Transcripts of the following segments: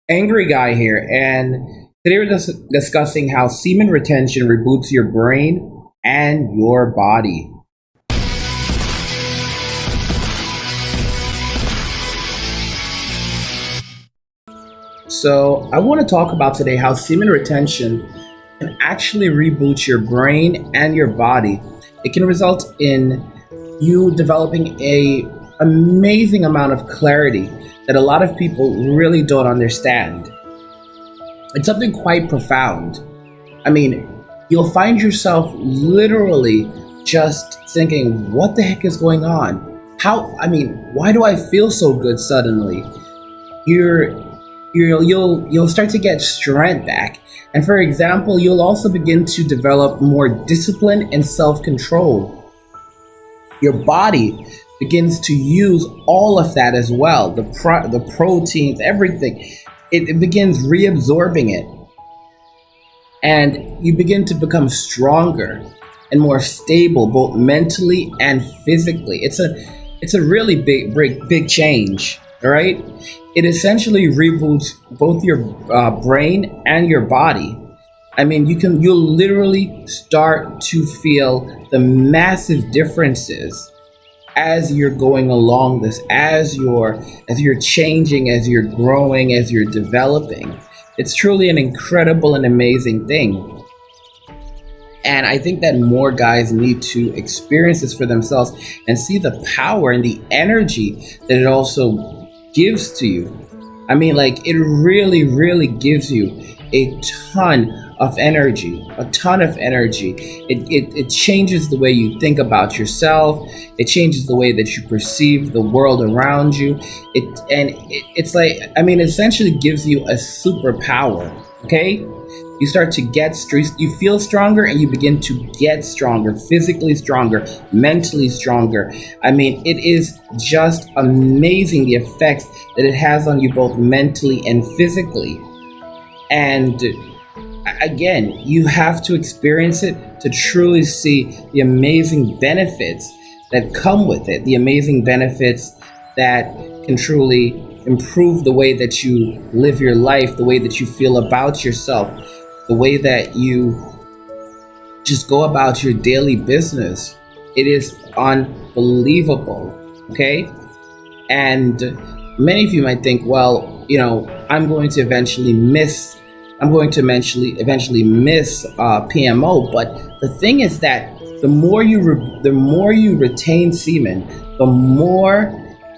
Angry guy here, and today we're discussing how semen retention reboots your brain and your body. So, I want to talk about today how semen retention can actually reboot your brain and your body. It can result in you developing a amazing amount of clarity that a lot of people really don't understand. It's something quite profound. I mean, you'll find yourself literally just thinking, what the heck is going on? Why do I feel so good suddenly? You're, you'll start to get strength back. And for example, you'll also begin to develop more discipline and self-control. Your body begins to use all of that as well, the proteins, everything. It begins reabsorbing it, and you begin to become stronger and more stable, both mentally and physically. It's a really big change. All right, it essentially reboots both your brain and your body. I mean, you'll literally start to feel the massive differences as you're going along this, as you're changing, as you're growing, as you're developing. It's truly an incredible and amazing thing. And I think that more guys need to experience this for themselves and see the power and the energy that it also gives to you. I mean, like, it really, really gives you a ton of energy, a ton of energy. It changes the way you think about yourself. It changes the way that you perceive the world around you. It's like, I mean, essentially gives you a superpower. Okay, you start to you feel stronger, and you begin to get stronger, physically stronger, mentally stronger. I mean, it is just amazing the effects that it has on you both mentally and physically. And again, you have to experience it to truly see the amazing benefits that come with it, the amazing benefits that can truly improve the way that you live your life, the way that you feel about yourself, the way that you just go about your daily business. It is unbelievable, okay? And many of you might think, well, I'm going to eventually miss PMO. But the thing is that the more you retain semen, the more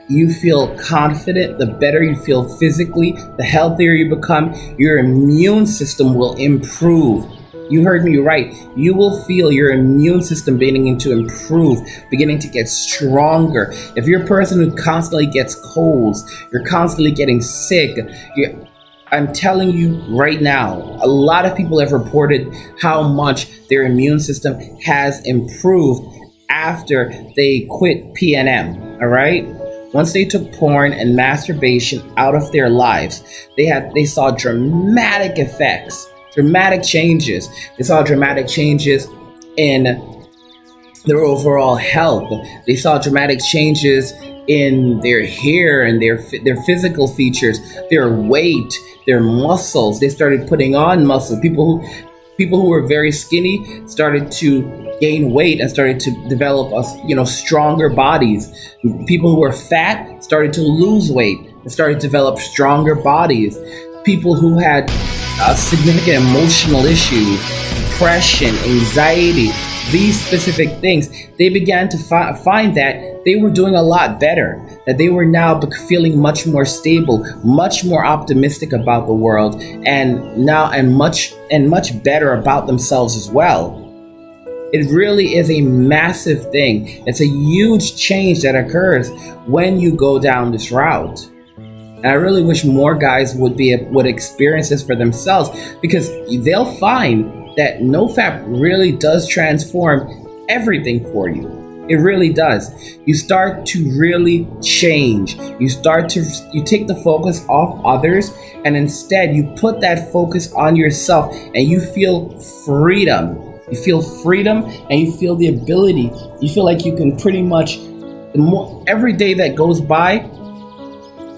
you feel confident, the better you feel physically, the healthier you become. Your immune system will improve. You heard me right. You will feel your immune system beginning to improve, beginning to get stronger. If you're a person who constantly gets colds, you're constantly getting sick, I'm telling you right now, a lot of people have reported how much their immune system has improved after they quit PNM, all right? Once they took porn and masturbation out of their lives, they saw dramatic effects, dramatic changes. They saw dramatic changes in their overall health. They saw dramatic changes in their hair and their physical features, their weight, their muscles. They started putting on muscle. People who were very skinny started to gain weight and started to develop stronger bodies. People who were fat started to lose weight and started to develop stronger bodies. People who had significant emotional issues, depression, anxiety, these specific things, they began to find that they were doing a lot better, that they were now feeling much more stable, much more optimistic about the world, and much better about themselves as well. It really is a massive thing. It's a huge change that occurs when you go down this route. And I really wish more guys would experience this for themselves, because they'll find that NoFap really does transform everything for you. It really does. You start to really change. You take the focus off others, and instead you put that focus on yourself, and you feel freedom. You feel freedom, and you feel the ability. You feel like you can pretty much, every day that goes by,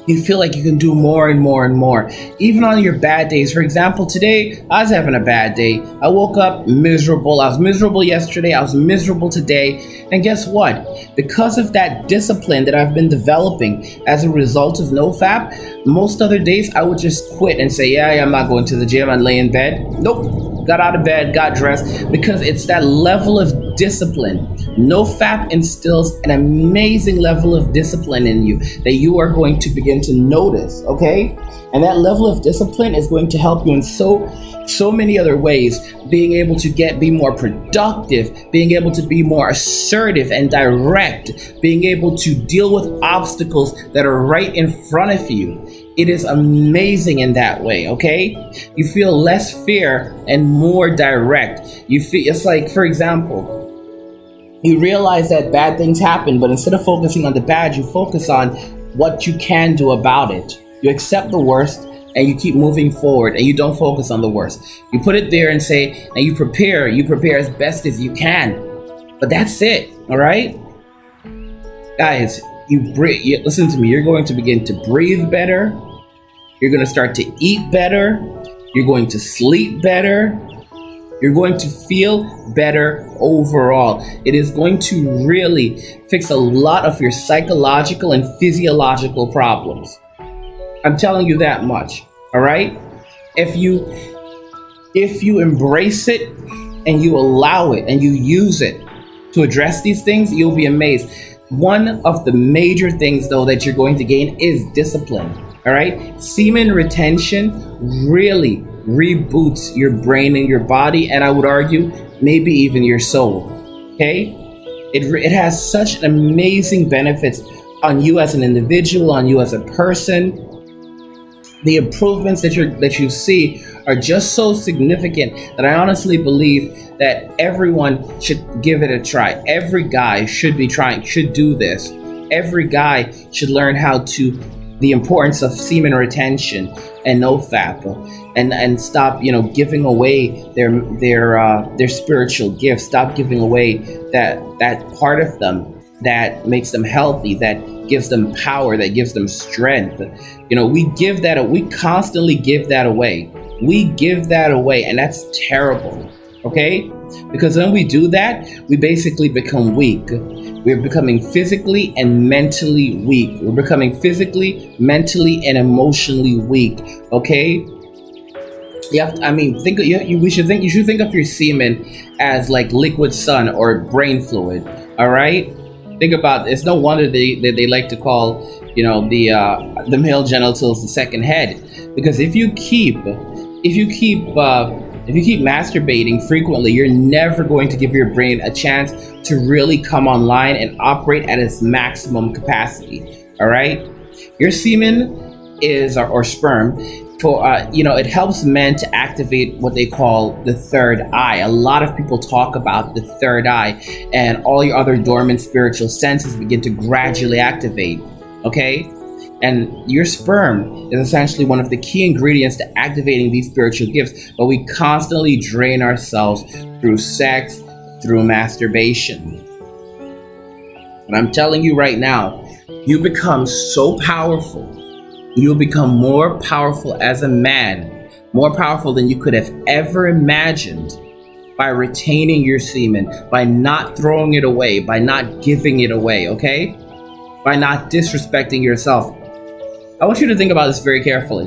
You feel like you can do more and more and more, even on your bad days. For example, today I was having a bad day. I woke up miserable. I was miserable yesterday. I was miserable today. And guess what? Because of that discipline that I've been developing as a result of NoFap, most other days I would just quit and say, yeah, I'm not going to the gym and lay in bed. Nope. Got out of bed, got dressed, because it's that level of discipline. NoFap instills an amazing level of discipline in you that you are going to begin to notice, okay? And that level of discipline is going to help you in so many other ways, being able to be more productive, being able to be more assertive and direct, being able to deal with obstacles that are right in front of you. It is amazing in that way, okay? You feel less fear and more direct. You feel, it's like, for example, you realize that bad things happen, but instead of focusing on the bad, you focus on what you can do about it. You accept the worst and you keep moving forward, and you don't focus on the worst. You put it there and say, and you prepare as best as you can. But that's it, all right? Guys, you breathe. Listen to me. You're going to begin to breathe better. You're going to start to eat better. You're going to sleep better. You're going to feel better overall. It is going to really fix a lot of your psychological and physiological problems. I'm telling you that much, all right? If you embrace it and you allow it and you use it to address these things, you'll be amazed. One of the major things, though, that you're going to gain is discipline, all right? Semen retention really reboots your brain and your body, and I would argue maybe even your soul, okay? It has such amazing benefits on you as an individual, on you as a person. The improvements that you see are just so significant that I honestly believe that everyone should give it a try. Every guy should do this. Every guy should learn the importance of semen retention and NoFap, and stop, giving away their spiritual gifts. Stop giving away that part of them that makes them healthy, that gives them power, that gives them strength. We constantly give that away. We give that away, and that's terrible, okay? Because when we do that, we basically become weak. We're becoming physically and mentally weak. We're becoming physically, mentally, and emotionally weak, okay? You should think of your semen as like liquid sun or brain fluid, all right? Think about it. It's no wonder they like to call, the male genitals the second head, because if you keep masturbating frequently, you're never going to give your brain a chance to really come online and operate at its maximum capacity. All right, your semen or sperm. It helps men to activate what they call the third eye. A lot of people talk about the third eye, and all your other dormant spiritual senses begin to gradually activate, okay? And your sperm is essentially one of the key ingredients to activating these spiritual gifts, but we constantly drain ourselves through sex, through masturbation. And I'm telling you right now, you become so powerful. You'll become more powerful as a man, more powerful than you could have ever imagined, by retaining your semen, by not throwing it away, by not giving it away, okay? By not disrespecting yourself. I want you to think about this very carefully,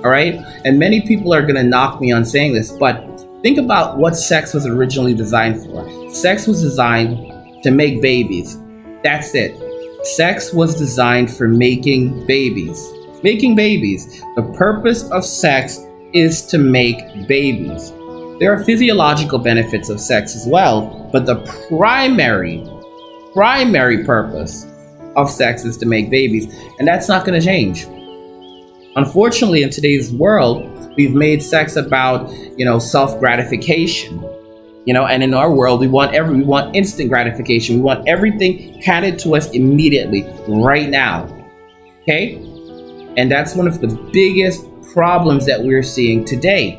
all right? And many people are going to knock me on saying this, but think about what sex was originally designed for. Sex was designed to make babies. That's it. Sex was designed for making babies. Making babies. The purpose of sex is to make babies. There are physiological benefits of sex as well, but the primary purpose of sex is to make babies, and that's not going to change. Unfortunately, in today's world, we've made sex about, self-gratification. And in our world, we want instant gratification. We want everything handed to us immediately, right now. Okay? And that's one of the biggest problems that we're seeing today.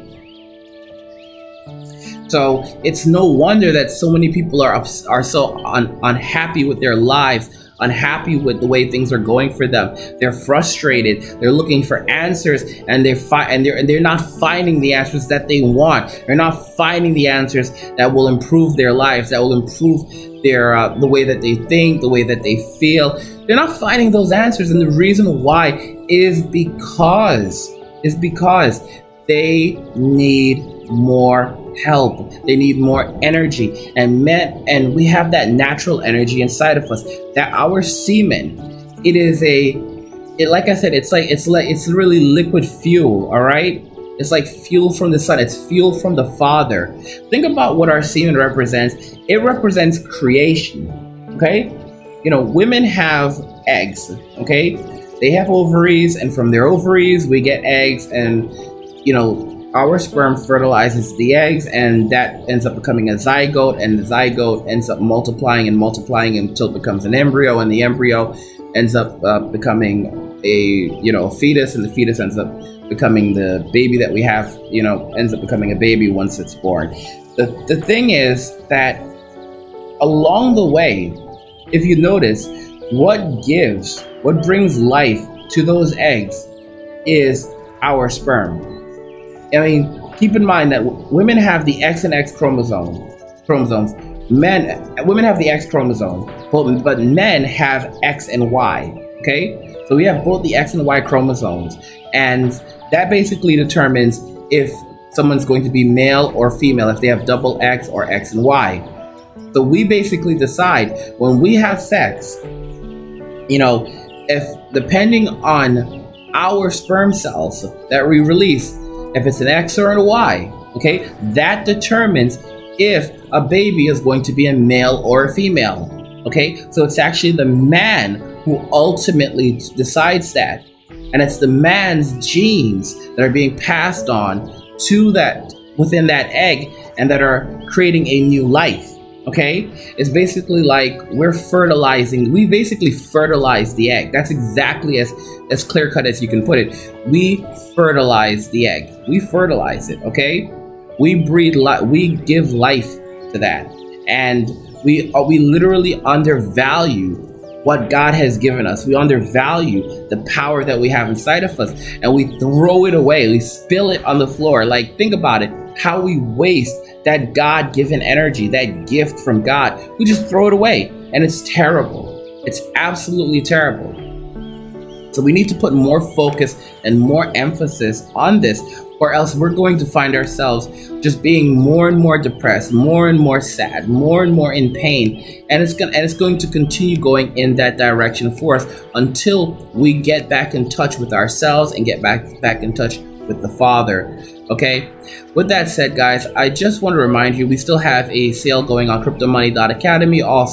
So it's no wonder that so many people are so unhappy with their lives unhappy with the way things are going for them. They're frustrated. They're looking for answers, and they're not finding the answers that they want. They're not finding the answers that will improve their lives, that will improve their the way that they think, the way that they feel. They're not finding those answers, and the reason why is because they need more help. They need more energy, and we have that natural energy inside of us. That our semen, like I said, it's really liquid fuel. All right, it's like fuel from the sun. It's fuel from the Father. Think about what our semen represents. It represents creation. Okay, women have eggs. Okay, they have ovaries, and from their ovaries we get eggs, and our sperm fertilizes the eggs, and that ends up becoming a zygote, and the zygote ends up multiplying until it becomes an embryo, and the embryo ends up becoming a fetus, and the fetus ends up becoming the baby that we have, ends up becoming a baby once it's born. The thing is that along the way, if you notice, what brings life to those eggs is our sperm. I mean, keep in mind that women have the X and X chromosomes. Women have the X chromosome, but men have X and Y. Okay, so we have both the X and Y chromosomes, and that basically determines if someone's going to be male or female, if they have double X or X and Y. So we basically decide when we have sex, if depending on our sperm cells that we release, if it's an X or a Y, okay, that determines if a baby is going to be a male or a female, okay? So it's actually the man who ultimately decides that. And it's the man's genes that are being passed on to that, within that egg, and that are creating a new life, okay? It's basically like we basically fertilize the egg. That's exactly as clear cut as you can put it. We fertilize the egg. We fertilize it, okay? We we give life to that. And we literally undervalue what God has given us. We undervalue the power that we have inside of us, and we throw it away. We spill it on the floor. Like, think about it, how we waste that God-given energy, that gift from God. We just throw it away, and it's terrible. It's absolutely terrible. So we need to put more focus and more emphasis on this, or else we're going to find ourselves just being more and more depressed, more and more sad, more and more in pain, and it's going to continue going in that direction for us until we get back in touch with ourselves and get back in touch with the Father. Okay, with that said, guys, I just want to remind you, we still have a sale going on cryptomoney.academy. All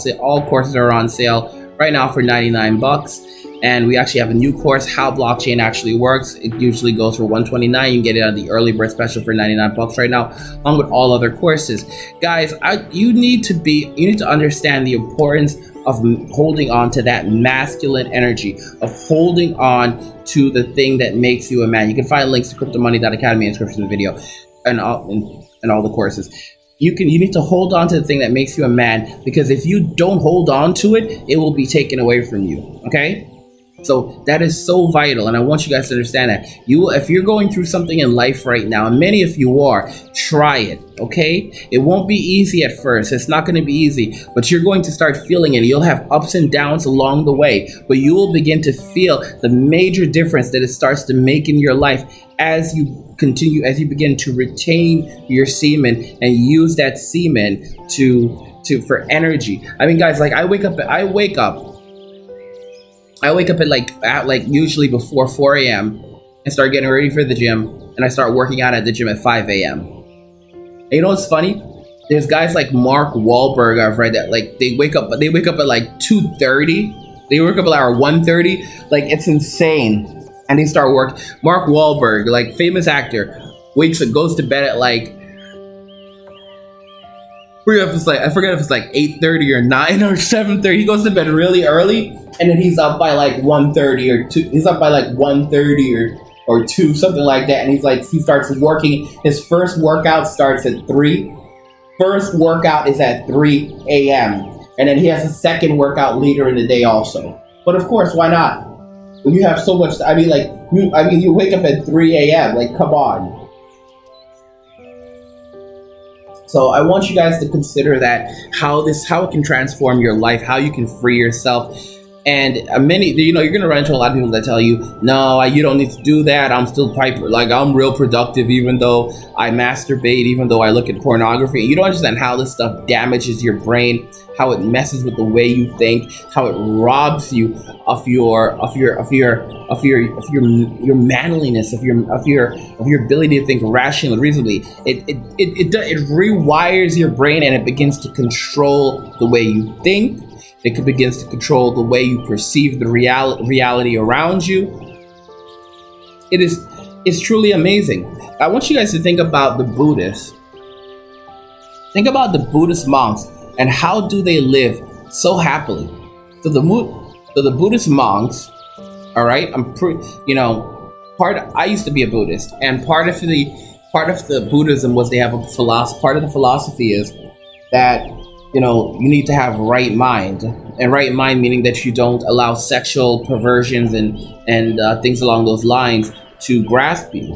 courses are on sale right now for $99. And we actually have a new course, How Blockchain Actually Works. It usually goes for $129. You can get it on the early bird special for $99 right now, along with all other courses. Guys, you need to understand the importance of holding on to that masculine energy, of holding on to the thing that makes you a man. You can find links to cryptomoney.academy in the description of the video and all the courses. You need to hold on to the thing that makes you a man, because if you don't hold on to it, it will be taken away from you. Okay? So that is so vital, and I want you guys to understand that. If you're going through something in life right now, and many of you are, try it, okay? It won't be easy at first. It's not going to be easy, but you're going to start feeling it. You'll have ups and downs along the way, but you will begin to feel the major difference that it starts to make in your life as you begin to retain your semen and use that semen for energy. I mean, guys, like I wake up at like usually before 4 a.m. and start getting ready for the gym, and I start working out at the gym at 5 a.m. And you know what's funny? There's guys like Mark Wahlberg, I've read that, like they wake up at like 2:30. They wake up at like 1:30. Like, it's insane. And they start work. Mark Wahlberg, like famous actor, goes to bed at like, I forget if it's like 8:30 or 9 or 7:30. He goes to bed really early, and then he's up by like 1:30 or 2. He's up by like 1:30 or 2, something like that. And he starts working. His first workout starts at 3. First workout is at 3 a.m. and then he has a second workout later in the day also. But of course, why not? When you have so much, you wake up at 3 a.m. Like, come on. So I want you guys to consider that how it can transform your life, how you can free yourself. And you're gonna run into a lot of people that tell you, no, you don't need to do that. I'm still Piper. Like, I'm real productive, even though I masturbate, even though I look at pornography. You don't understand how this stuff damages your brain, how it messes with the way you think, how it robs you of your manliness, of your ability to think rationally, reasonably. It rewires your brain, and it begins to control the way you think. It begins to control the way you perceive the reality around you. It's truly amazing. I want you guys to think about the Buddhists. Think about the Buddhist monks and how do they live so happily. So the Buddhist monks, all right. I used to be a Buddhist, and part of the Buddhism was they have a philosophy. Part of the philosophy is that you need to have right mind, and right mind meaning that you don't allow sexual perversions and things along those lines to grasp you.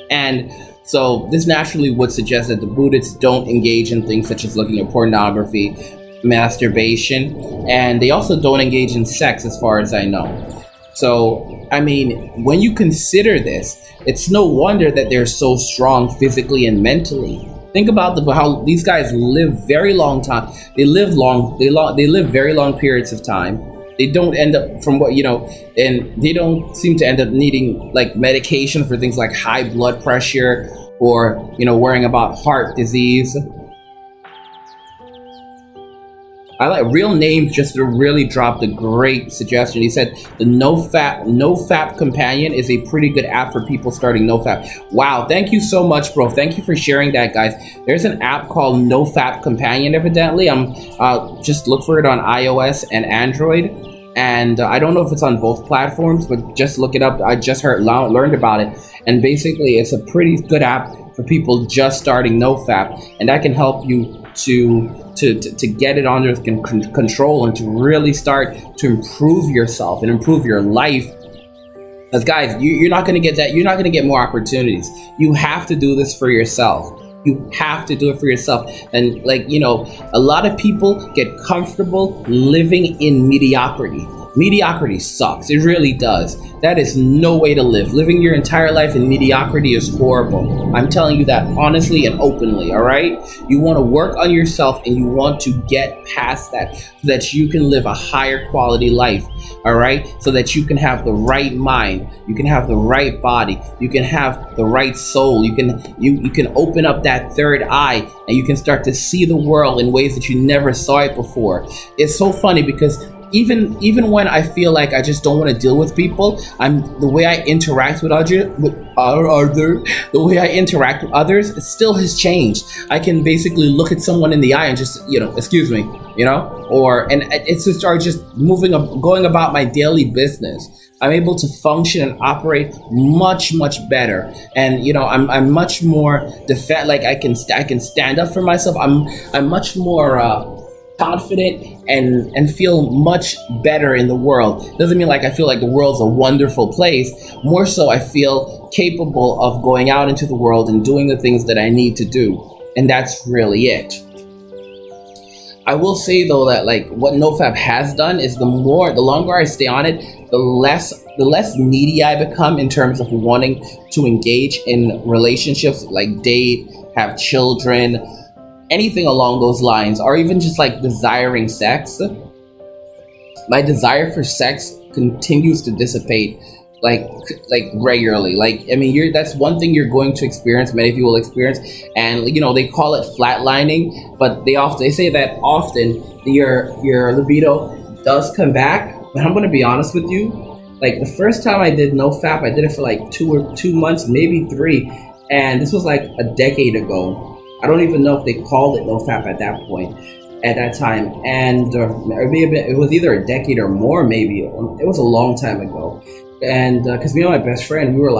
And so this naturally would suggest that the Buddhists don't engage in things such as looking at pornography, masturbation, and they also don't engage in sex, as far as I know. So, I mean, when you consider this, it's no wonder that they're so strong physically and mentally. Think about how these guys live very long time. They live very long periods of time. They don't end up and they don't seem to end up needing like medication for things like high blood pressure or worrying about heart disease. I like Real Names just really dropped a great suggestion. He said the NoFap Companion is a pretty good app for people starting NoFap. Wow, thank you so much, bro. Thank you for sharing that, guys. There's an app called NoFap Companion, evidently. Just look for it on iOS and Android. And I don't know if it's on both platforms, but just look it up. I just learned about it. And basically, it's a pretty good app for people just starting NoFap. And that can help you to get it under control and to really start to improve yourself and improve your life. Because guys, you're not going to get that. You're not going to get more opportunities. You have to do this for yourself. You have to do it for yourself. And a lot of people get comfortable living in mediocrity. Mediocrity sucks. It really does. That is no way to live. Living your entire life in mediocrity is horrible. I'm telling you that honestly and openly, all right? You want to work on yourself and you want to get past that so that you can live a higher quality life, all right? So that you can have the right mind, you can have the right body, you can have the right soul, you can open up that third eye and you can start to see the world in ways that you never saw it before. It's so funny because even when I feel like I just don't want to deal with people, the way I interact with others, it still has changed. I can basically look at someone in the eye and just, excuse me, and it's just start just going about my daily business. I'm able to function and operate much, much better, and I'm much more I can stand up for myself. I'm much more confident and feel much better in the world. Doesn't mean I feel like the world's a wonderful place. More so, I feel capable of going out into the world and doing the things that I need to do. And that's really it. I will say though that what NoFap has done is the longer I stay on it, the less needy I become in terms of wanting to engage in relationships, like date, have children, anything along those lines, or even just desiring sex. My desire for sex continues to dissipate regularly. That's one thing you're going to experience, many people will experience, and they call it flatlining, but they say that often your libido does come back. But I'm going to be honest with you, the first time I did NoFap, I did it for 2 months, maybe 3, and this was a decade ago. I don't even know if they called it NoFap at that time, and maybe it was either a decade or more. Maybe it was a long time ago. And because me and my best friend, we were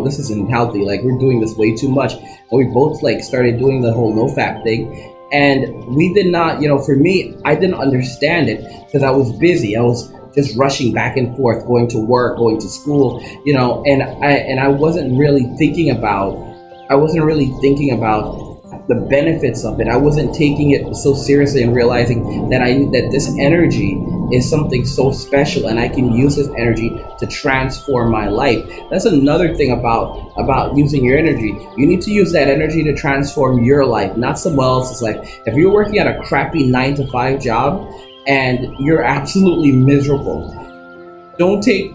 this isn't healthy. We're doing this way too much. And we both started doing the whole NoFap thing, And we did not, for me, I didn't understand it because I was busy. I was just rushing back and forth, going to work, going to school, and I wasn't really thinking about, the benefits of it. I wasn't taking it so seriously and realizing that I knew that this energy is something so special and I can use this energy to transform my life. That's another thing about using your energy. You need to use that energy to transform your life, not someone else's life. If you're working at a crappy 9-to-5 job and you're absolutely miserable, don't take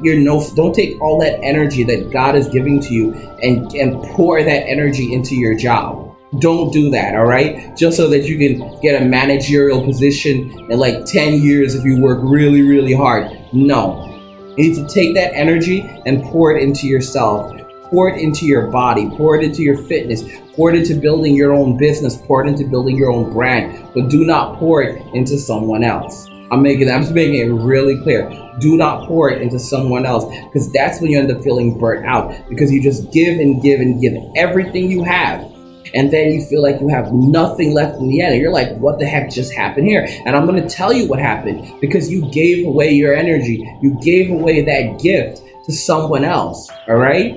all that energy that God is giving to you and pour that energy into your job. Don't do that, all right? Just so that you can get a managerial position in like 10 years if you work really, really hard. No. You need to take that energy and pour it into yourself. Pour it into your body. Pour it into your fitness. Pour it into building your own business. Pour it into building your own brand. But do not pour it into someone else. I'm just making it really clear. Do not pour it into someone else, because that's when you end up feeling burnt out, because you just give and give and give everything you have. And then you feel like you have nothing left in the end. And you're like, what the heck just happened here? And I'm going to tell you what happened, because you gave away your energy. You gave away that gift to someone else. All right.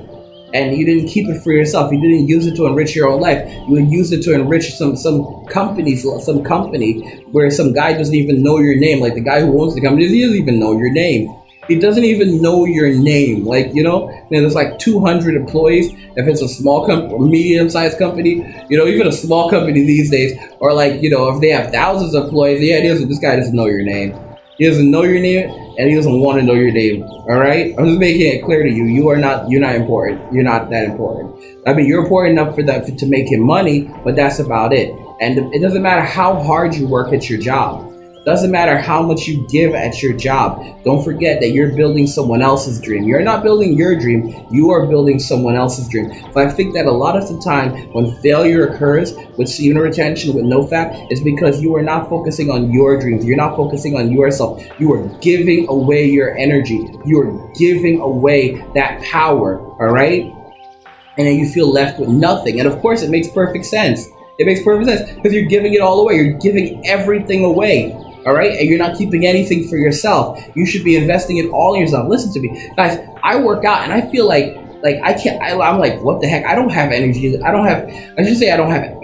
And you didn't keep it for yourself. You didn't use it to enrich your own life. You would use it to enrich some company where some guy doesn't even know your name. Like the guy who owns the company, he doesn't even know your name. He doesn't even know your name. Like, there's like 200 employees. If it's a small medium-sized company, even a small company these days, or like, if they have thousands of employees, this guy doesn't know your name. He doesn't know your name, and he doesn't want to know your name. All right? I'm just making it clear to you. You're not important. You're not that important. I mean, you're important enough to make him money, but that's about it. And it doesn't matter how hard you work at your job. Doesn't matter how much you give at your job. Don't forget that you're building someone else's dream. You're not building your dream. You are building someone else's dream. So I think that a lot of the time when failure occurs with semen retention, with NoFap, is because you are not focusing on your dreams. You're not focusing on yourself. You are giving away your energy. You are giving away that power. All right? And then you feel left with nothing. And of course, it makes perfect sense. It makes perfect sense because you're giving it all away. You're giving everything away. All right, and you're not keeping anything for yourself. You should be investing it all in yourself. Listen to me, guys. I work out and I feel like I can't. I'm like, what the heck? I don't have energy. I don't have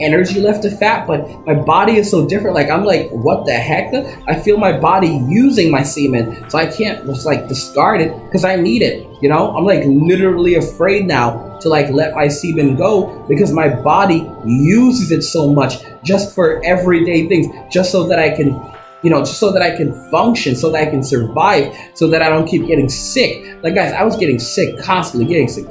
energy left to fat, but my body is so different. Like I'm like, what the heck? I feel my body using my semen, so I can't just like discard it because I need it. I'm like literally afraid now to like let my semen go because my body uses it so much just for everyday things, just so that I can. Just so that I can function, so that I can survive, so that I don't keep getting sick. Like guys, I was getting sick, constantly getting sick.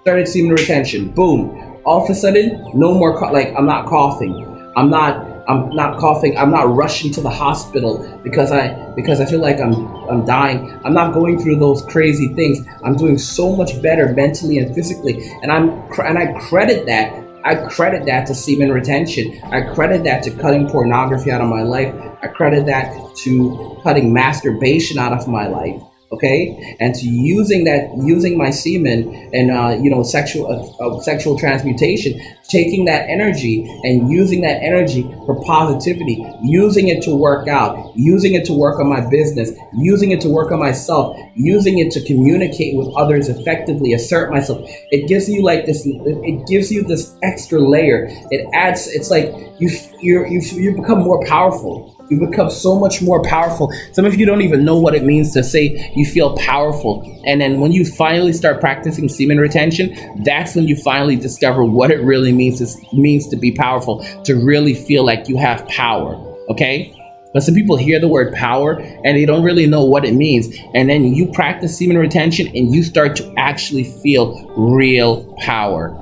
Started semen retention, boom. All of a sudden, no more, I'm not coughing. I'm not coughing. I'm not rushing to the hospital because I feel like I'm dying. I'm not going through those crazy things. I'm doing so much better mentally and physically. And I credit that. I credit that to semen retention. I credit that to cutting pornography out of my life. I credit that to cutting masturbation out of my life. Okay, and to using my semen and sexual transmutation, taking that energy and using that energy for positivity, using it to work out, using it to work on my business, using it to work on myself, using it to communicate with others effectively, assert myself. It gives you like this. It gives you this extra layer. It adds. It's like you become more powerful. You become so much more powerful. Some of you don't even know what it means to say you feel powerful. And then when you finally start practicing semen retention, that's when you finally discover what it really means to be powerful, to really feel like you have power. Okay? But some people hear the word power and they don't really know what it means. And then you practice semen retention and you start to actually feel real power.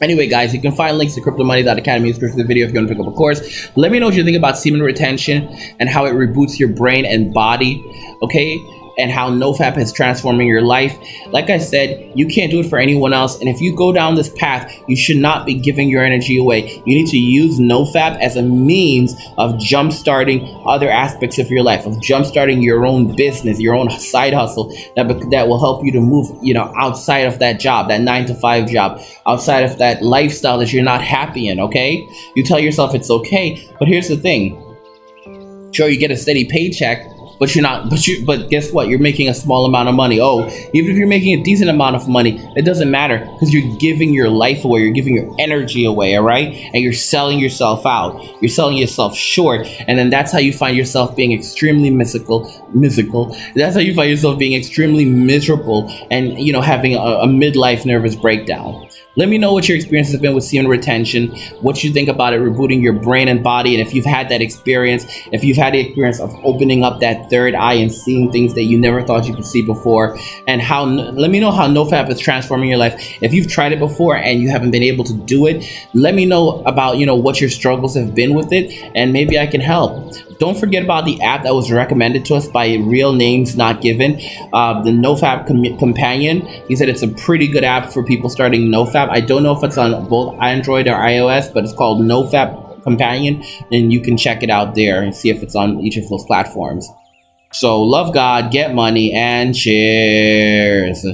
Anyway, guys, you can find links to cryptomoney.academy in the description of the video if you want to pick up a course. Let me know what you think about semen retention and how it reboots your brain and body. Okay? and how NoFap is transforming your life. Like I said, you can't do it for anyone else. And if you go down this path, you should not be giving your energy away. You need to use NoFap as a means of jumpstarting other aspects of your life, of jumpstarting your own business, your own side hustle that will help you to move, outside of that job, that 9 to 5 job, outside of that lifestyle that you're not happy in. Okay, you tell yourself it's okay, but here's the thing. Sure, you get a steady paycheck, but you're not. But guess what? You're making a small amount of money. Oh, even if you're making a decent amount of money, it doesn't matter because you're giving your life away. You're giving your energy away. All right, and you're selling yourself out. You're selling yourself short, and then that's how you find yourself being extremely musical. That's how you find yourself being extremely miserable, and having a midlife nervous breakdown. Let me know what your experience has been with semen retention, what you think about it rebooting your brain and body, and if you've had that experience, if you've had the experience of opening up that third eye and seeing things that you never thought you could see before, and let me know how NoFap is transforming your life. If you've tried it before and you haven't been able to do it, let me know about, what your struggles have been with it, and maybe I can help. Don't forget about the app that was recommended to us by Real Names Not Given, the NoFap Companion. He said it's a pretty good app for people starting NoFap. I don't know if it's on both Android or iOS, but it's called NoFap Companion, and you can check it out there and see if it's on each of those platforms. So love God, get money, and cheers.